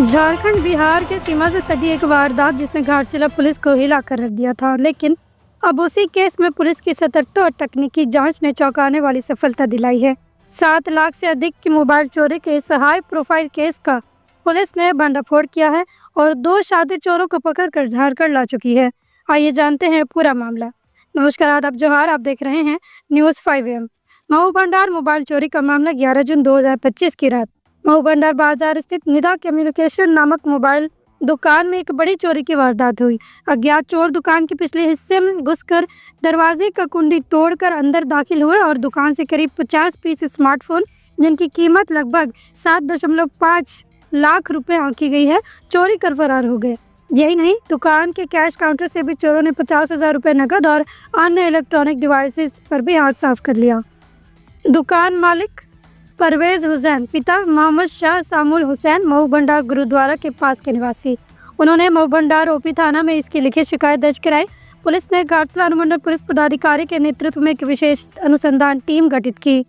झारखंड बिहार के सीमा से सटी एक वारदात जिसने घाटशिला पुलिस को हिला कर रख दिया था, लेकिन अब उसी केस में पुलिस की सतर्कता और तकनीकी जांच ने चौंकाने वाली सफलता दिलाई है। 7 लाख से अधिक की मोबाइल चोरी के इस हाई प्रोफाइल केस का पुलिस ने भंडाफोड़ किया है और 2 शातिर चोरों को पकड़कर झारखंड ला चुकी है। आइए जानते हैं पूरा मामला। नमस्कार, आदाब, जोहार। आप देख रहे हैं न्यूज़ 5 AM। महू भंडार मोबाइल चोरी का मामला 11 जून 2025 की रात महू भंडार बाजार स्थित निदा कम्युनिकेशन नामक मोबाइल दुकान में एक बड़ी चोरी की वारदात हुई। अज्ञात चोर दुकान के पिछले हिस्से में घुसकर दरवाजे का कुंडी तोड़कर अंदर दाखिल हुए और दुकान से करीब 50 पीस स्मार्टफोन, जिनकी कीमत लगभग 7.5 लाख रुपए आंकी गई है, चोरी कर फरार हो गए। यही नहीं, दुकान के कैश काउंटर से भी चोरों ने 50,000 रुपये नकद और अन्य इलेक्ट्रॉनिक डिवाइसेस पर भी हाथ साफ कर लिया। दुकान मालिक परवेज हुसैन, पिता मोहम्मद शाह सामुल हुसैन, महू भंडार गुरुद्वारा के पास के निवासी। उन्होंने महू भंडार ओपी थाना में इसकी लिखित शिकायत दर्ज कराई। पुलिस ने घाटशिला अनुमंडल पुलिस पदाधिकारी के नेतृत्व में एक विशेष अनुसंधान टीम गठित की।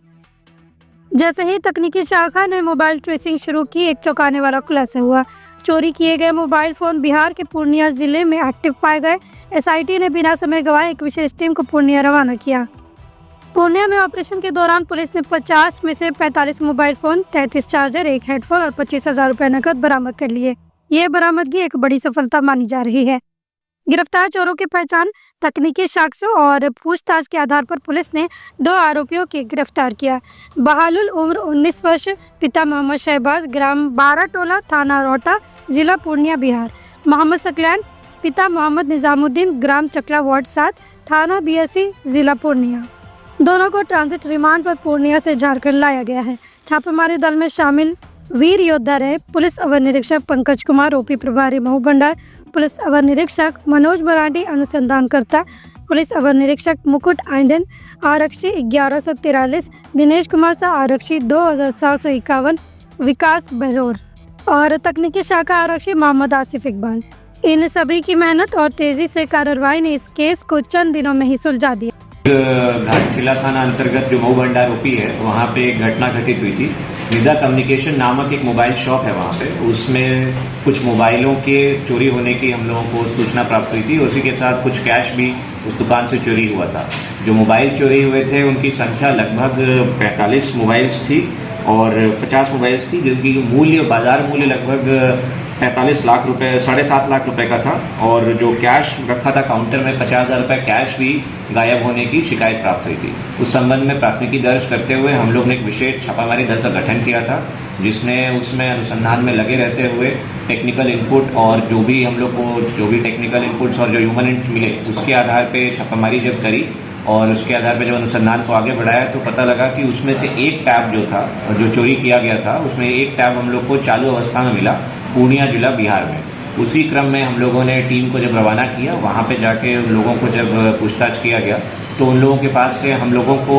जैसे ही तकनीकी शाखा ने मोबाइल ट्रेसिंग शुरू की, एक चौंकाने वाला खुलासा हुआ। चोरी किए गए मोबाइल फोन बिहार के पूर्णिया जिले में एक्टिव पाए गए। एसआईटी ने बिना समय गवाए एक विशेष टीम को पूर्णिया रवाना किया। पूर्णिया में ऑपरेशन के दौरान पुलिस ने 50 में से 45 मोबाइल फोन, 33 चार्जर, 1 हेडफोन और 25,000 रुपये नकद बरामद कर लिए। ये बरामदगी एक बड़ी सफलता मानी जा रही है। गिरफ्तार चोरों की पहचान तकनीकी साक्ष्यों और पूछताछ के आधार पर पुलिस ने 2 आरोपियों की गिरफ्तार किया। बहालुल, उम्र 19 वर्ष, पिता मोहम्मद शहबाज, ग्राम 12 टोला, थाना रोहटा, जिला पूर्णिया, बिहार। मोहम्मद सकलैन, पिता मोहम्मद निजामुद्दीन, ग्राम चकला, वार्ड 7, थाना BSC, जिला पूर्णिया। दोनों को ट्रांजिट रिमांड पर पूर्णिया से झारखंड लाया गया है। छापेमारी दल में शामिल वीर योद्धा रहे पुलिस अवर निरीक्षक पंकज कुमार, OP प्रभारी महू भंडार, पुलिस अवर निरीक्षक मनोज मराठी, अनुसंधानकर्ता पुलिस अवर निरीक्षक मुकुट आइंदन, आरक्षी 1143, दिनेश कुमार शाह, आरक्षी 2751, विकास बहरोर और तकनीकी शाखा आरक्षी मोहम्मद आसिफ इकबाल। इन सभी की मेहनत और तेजी से कार्रवाई ने इस केस को चंद दिनों में ही सुलझा दिया। घाटशिला थाना अंतर्गत जो महू भंडार OP है, वहाँ पे एक घटना घटित हुई थी। निदा कम्युनिकेशन नामक एक मोबाइल शॉप है वहाँ पे, उसमें कुछ मोबाइलों के चोरी होने की हम लोगों को सूचना प्राप्त हुई थी। उसी के साथ कुछ कैश भी उस दुकान से चोरी हुआ था। जो मोबाइल चोरी हुए थे उनकी संख्या लगभग 45 मोबाइल्स थी और 50 मोबाइल्स थी, जिनकी मूल्य, बाजार मूल्य लगभग 45 लाख रुपए, 7.5 लाख रुपए का था। और जो कैश रखा था काउंटर में, 50,000 रुपये कैश भी गायब होने की शिकायत प्राप्त हुई थी। उस संबंध में प्राथमिकी दर्ज करते हुए हम लोग ने एक विशेष छापामारी दल का गठन किया था, जिसने उसमें अनुसंधान में लगे रहते हुए टेक्निकल इनपुट और जो भी हम लोग को जो भी टेक्निकल इनपुट्स और जो ह्यूमन इनपुट मिले, उसके आधार पर छापामारी जब करी और उसके आधार पर जब अनुसंधान को आगे बढ़ाया तो पता लगा कि उसमें से एक टैब जो था, जो चोरी किया गया था, उसमें एक टैब हम लोग को चालू अवस्था में मिला पूर्णिया जिला, बिहार में। उसी क्रम में हम लोगों ने टीम को जब रवाना किया, वहाँ पे जाके उन लोगों को जब पूछताछ किया गया तो उन लोगों के पास से हम लोगों को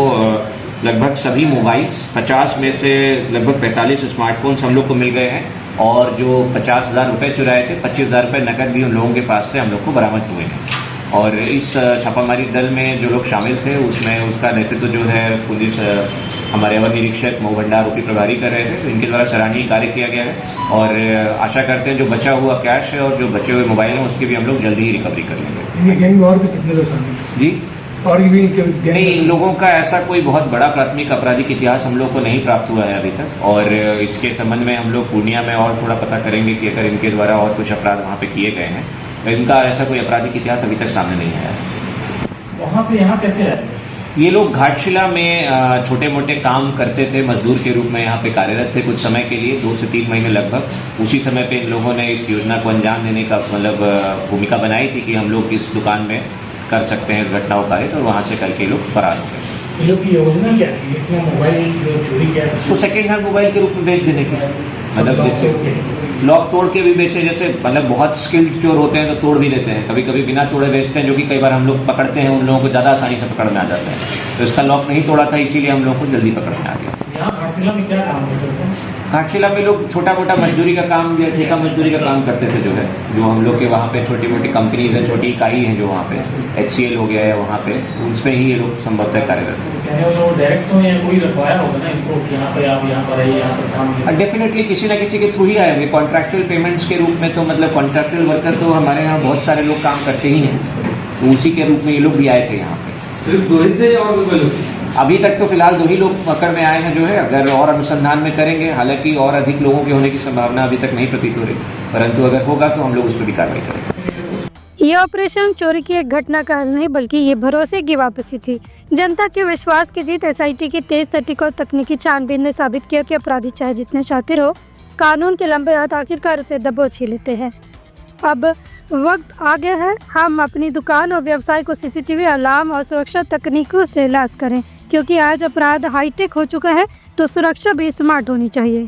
लगभग सभी मोबाइल्स, 50 में से लगभग 45 स्मार्टफोन्स हम लोग को मिल गए हैं और जो 50,000 रुपये चुराए थे, 25,000 रुपये नकद भी उन लोगों के पास से हम लोग को बरामद हुए हैं। और इस छापामारी दल में जो लोग शामिल थे, उसमें उसका नेतृत्व जो है पुलिस हमारे अवर निरीक्षक महू भंडार OP प्रभारी कर रहे थे, तो इनके द्वारा सराहनीय कार्य किया गया है। और आशा करते हैं जो बचा हुआ कैश है और जो बचे हुए मोबाइल हैं उसकी भी हम लोग जल्दी ही रिकवरी कर लेंगे। और भी कितने लोग शामिल जी? और भी नहीं, इन लोगों का ऐसा कोई बहुत बड़ा प्राथमिक आपराधिक इतिहास हम लोग को नहीं प्राप्त हुआ है अभी तक। और इसके संबंध में हम लोग पूर्णिया में और थोड़ा पता करेंगे कि अगर इनके द्वारा और कुछ अपराध वहाँ पे किए गए हैं, तो इनका ऐसा कोई आपराधिक इतिहास अभी तक सामने नहीं आया है। वहाँ से यहाँ कैसे आए? ये लोग घाटशिला में छोटे मोटे काम करते थे, मजदूर के रूप में यहाँ पे कार्यरत थे कुछ समय के लिए, 2 से 3 महीने लगभग। उसी समय पे इन लोगों ने इस योजना को अंजाम देने का मतलब भूमिका बनाई थी कि हम लोग इस दुकान में कर सकते हैं घटनाओं कार्य, और वहाँ से करके लोग फरार हो गए। ये लोग की योजना क्या थी? इतना मोबाइल जो चोरी किया उसको सेकेंड हैंड मोबाइल के रूप में बेच देने की, मतलब जैसे लॉक तोड़ के भी बेचे, जैसे मतलब बहुत स्किल्ड चोर होते हैं तो तोड़ भी लेते हैं, कभी कभी बिना तोड़े बेचते हैं, जो कि कई बार हम लोग पकड़ते हैं, उन लोगों को ज़्यादा आसानी से पकड़ में आ जाता है। तो इसका लॉक नहीं तोड़ा था, इसीलिए हम लोग को जल्दी पकड़ में आ गया। यहाँ घाटशिला में क्या काम करते हैं? घाटशिला में लोग छोटा मोटा मजदूरी का काम या ठेका मजदूरी का काम करते थे, जो हम लोग के वहाँ पे छोटी मोटी कंपनीज हैं, छोटी इकाई हैं जो वहाँ पे HCL हो गया है वहाँ पे, उसमें ही ये लोग संभवतः कार्यरत हैं। डायरेक्ट तो यहाँ कोई रखवाया होगा ना इनको, यहाँ पे आप यहाँ पर आइए, यहाँ पर काम। डेफिनेटली किसी ना किसी के थ्रू ही आएंगे। कॉन्ट्रैक्चुअल पेमेंट्स के रूप में तो मतलब कॉन्ट्रैक्चुअल वर्कर तो हमारे यहाँ बहुत सारे लोग काम करते ही हैं, तो उसी के रूप में ये लोग भी आए थे यहाँ पे। सिर्फ 2 ही थे और भी लोग? अभी तक तो फिलहाल 2 ही लोग पकड़ में आए हैं जो है, अगर और अनुसंधान में करेंगे, हालांकि और अधिक लोगों के होने की संभावना अभी तक नहीं प्रतीत हो रही, परंतु अगर होगा तो हम लोग उस पर भी कार्रवाई करेंगे। ये ऑपरेशन चोरी की एक घटना का हल नहीं बल्कि ये भरोसे की वापसी थी। जनता के विश्वास की जीत। SIT की तेज सटीक और तकनीकी छानबीन ने साबित किया कि अपराधी चाहे जितने शातिर हो, कानून के लंबे हाथ आखिरकार उसे दबोच ही लेते हैं। अब वक्त आ गया है हम अपनी दुकान और व्यवसाय को CCTV अलार्म और सुरक्षा तकनीकों से लैस करें, क्योंकि आज अपराध हाईटेक हो चुका है तो सुरक्षा भी स्मार्ट होनी चाहिए।